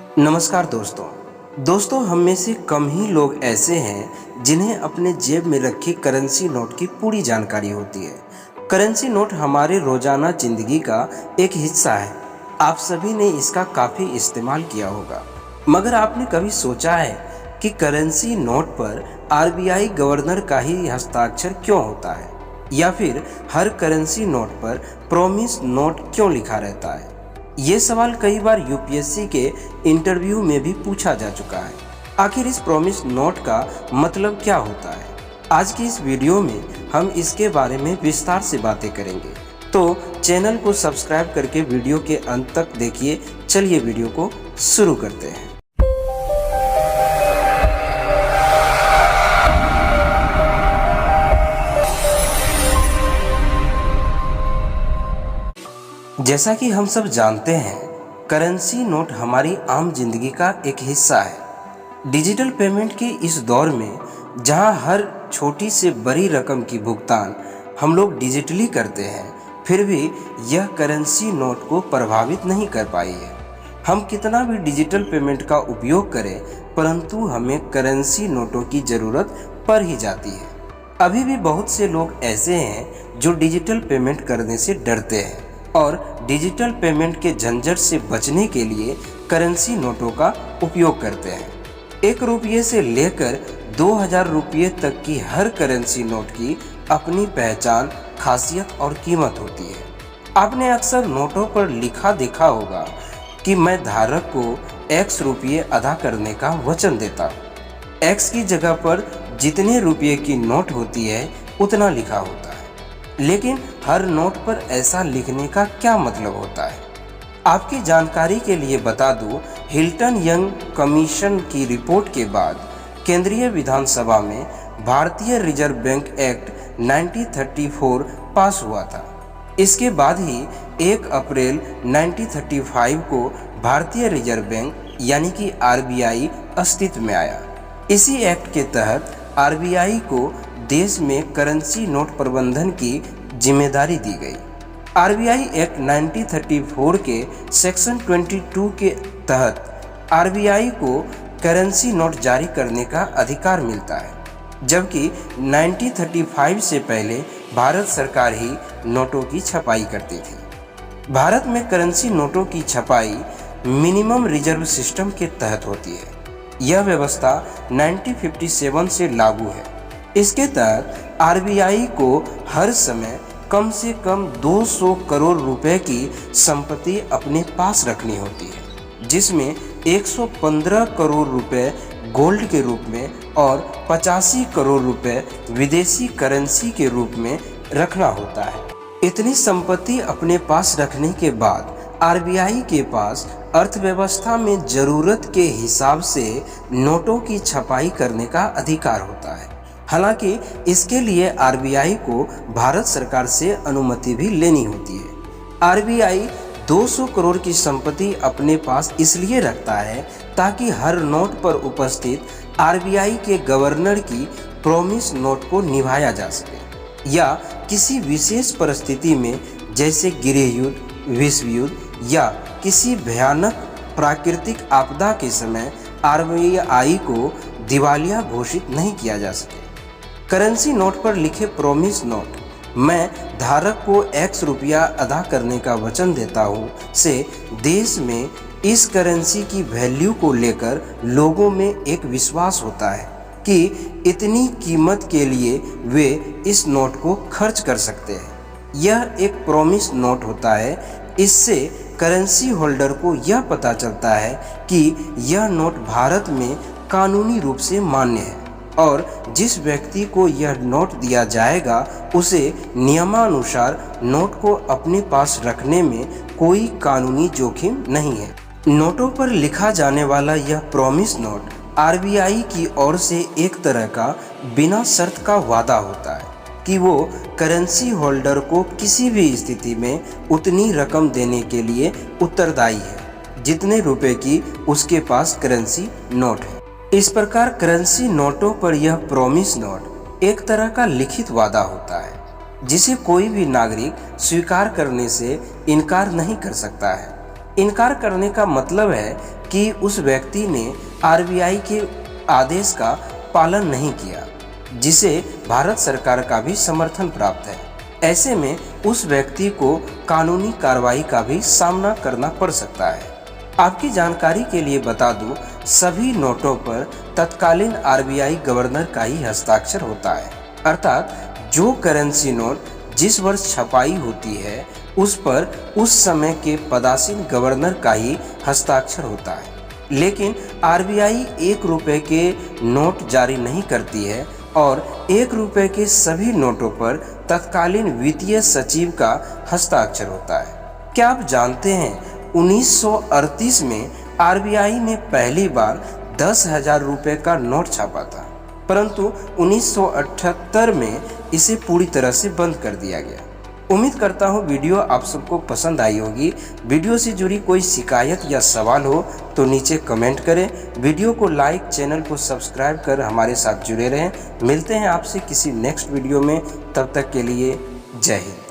नमस्कार दोस्तों हम में से कम ही लोग ऐसे हैं जिन्हें अपने जेब में रखी करेंसी नोट की पूरी जानकारी होती है। करेंसी नोट हमारे रोजाना जिंदगी का एक हिस्सा है। आप सभी ने इसका काफ़ी इस्तेमाल किया होगा, मगर आपने कभी सोचा है कि करेंसी नोट पर आरबीआई गवर्नर का ही हस्ताक्षर क्यों होता है, या फिर हर करेंसी नोट पर प्रॉमिस नोट क्यों लिखा रहता है? ये सवाल कई बार यूपीएससी के इंटरव्यू में भी पूछा जा चुका है। आखिर इस प्रॉमिस नोट का मतलब क्या होता है? आज की इस वीडियो में हम इसके बारे में विस्तार से बातें करेंगे, तो चैनल को सब्सक्राइब करके वीडियो के अंत तक देखिए। चलिए वीडियो को शुरू करते हैं। जैसा कि हम सब जानते हैं, करेंसी नोट हमारी आम जिंदगी का एक हिस्सा है। डिजिटल पेमेंट के इस दौर में जहां हर छोटी से बड़ी रकम की भुगतान हम लोग डिजिटली करते हैं, फिर भी यह करेंसी नोट को प्रभावित नहीं कर पाई है। हम कितना भी डिजिटल पेमेंट का उपयोग करें, परंतु हमें करेंसी नोटों की ज़रूरत पड़ ही जाती है। अभी भी बहुत से लोग ऐसे हैं जो डिजिटल पेमेंट करने से डरते हैं और डिजिटल पेमेंट के झंझट से बचने के लिए करेंसी नोटों का उपयोग करते हैं। 1 रुपये से लेकर 2000 रुपये तक की हर करेंसी नोट की अपनी पहचान, खासियत और कीमत होती है। आपने अक्सर नोटों पर लिखा देखा होगा कि मैं धारक को X रुपये अदा करने का वचन देता हूँ। X की जगह पर जितने रुपये की नोट होती है उतना लिखा होता है, लेकिन हर नोट पर ऐसा लिखने का क्या मतलब होता है? आपकी जानकारी के लिए बता दूं, हिल्टन यंग कमीशन की रिपोर्ट के बाद केंद्रीय विधानसभा में भारतीय रिजर्व बैंक एक्ट 1934 पास हुआ था। इसके बाद ही 1 अप्रैल 1935 को भारतीय रिजर्व बैंक यानी कि आरबीआई अस्तित्व में आया। इसी एक्ट के तहत आरबीआई को देश में करेंसी नोट प्रबंधन की जिम्मेदारी दी गई। आरबीआई एक्ट 1934 के सेक्शन 22 के तहत आरबीआई को करेंसी नोट जारी करने का अधिकार मिलता है, जबकि 1935 से पहले भारत सरकार ही नोटों की छपाई करती थी। भारत में करेंसी नोटों की छपाई मिनिमम रिजर्व सिस्टम के तहत होती है। यह व्यवस्था 1957 से लागू है। इसके तहत आरबीआई को हर समय कम से कम 200 करोड़ रुपए की संपत्ति अपने पास रखनी होती है, जिसमें 115 करोड़ रुपए गोल्ड के रूप में और 85 करोड़ रुपए विदेशी करेंसी के रूप में रखना होता है। इतनी संपत्ति अपने पास रखने के बाद आरबीआई के पास अर्थव्यवस्था में जरूरत के हिसाब से नोटों की छपाई करने का अधिकार होता है। हालांकि इसके लिए आरबीआई को भारत सरकार से अनुमति भी लेनी होती है। आरबीआई 200 करोड़ की संपत्ति अपने पास इसलिए रखता है ताकि हर नोट पर उपस्थित आरबीआई के गवर्नर की प्रॉमिस नोट को निभाया जा सके, या किसी विशेष परिस्थिति में जैसे गृह युद्ध, विश्व युद्ध या किसी भयानक प्राकृतिक आपदा के समय आरबीआई को दिवालिया घोषित नहीं किया जा सके। करेंसी नोट पर लिखे प्रॉमिस नोट, मैं धारक को X रुपया अदा करने का वचन देता हूँ, से देश में इस करेंसी की वैल्यू को लेकर लोगों में एक विश्वास होता है कि इतनी कीमत के लिए वे इस नोट को खर्च कर सकते हैं। यह एक प्रॉमिस नोट होता है। इससे करेंसी होल्डर को यह पता चलता है कि यह नोट भारत में कानूनी रूप से मान्य है और जिस व्यक्ति को यह नोट दिया जाएगा उसे नियमानुसार नोट को अपने पास रखने में कोई कानूनी जोखिम नहीं है। नोटों पर लिखा जाने वाला यह प्रॉमिस नोट आरबीआई की ओर से एक तरह का बिना शर्त का वादा होता है कि वो करेंसी होल्डर को किसी भी स्थिति में उतनी रकम देने के लिए उत्तरदायी है जितने रुपए की उसके पास करेंसी नोट है। इस प्रकार करेंसी नोटों पर यह प्रॉमिस नोट एक तरह का लिखित वादा होता है जिसे कोई भी नागरिक स्वीकार करने से इनकार नहीं कर सकता है। इनकार करने का मतलब है कि उस व्यक्ति ने आरबीआई के आदेश का पालन नहीं किया, जिसे भारत सरकार का भी समर्थन प्राप्त है। ऐसे में उस व्यक्ति को कानूनी कार्रवाई का भी सामना करना पड़ सकता है। आपकी जानकारी के लिए बता दूं, सभी नोटों पर तत्कालीन आरबीआई गवर्नर का ही हस्ताक्षर होता है, अर्थात जो करेंसी नोट जिस वर्ष छपाई होती है उस पर उस समय के पदासीन गवर्नर का ही हस्ताक्षर होता है। लेकिन आरबीआई 1 रुपए के नोट जारी नहीं करती है और 1 रुपए के सभी नोटों पर तत्कालीन वित्तीय सचिव का हस्ताक्षर होता है। क्या आप जानते हैं 1938 में आरबीआई ने पहली बार 10,000 रुपए का नोट छापा था, परंतु 1978 में इसे पूरी तरह से बंद कर दिया गया। उम्मीद करता हूँ वीडियो आप सबको पसंद आई होगी। वीडियो से जुड़ी कोई शिकायत या सवाल हो तो नीचे कमेंट करें। वीडियो को लाइक, चैनल को सब्सक्राइब कर हमारे साथ जुड़े रहें। मिलते हैं आपसे किसी नेक्स्ट वीडियो में, तब तक के लिए जय हिंद।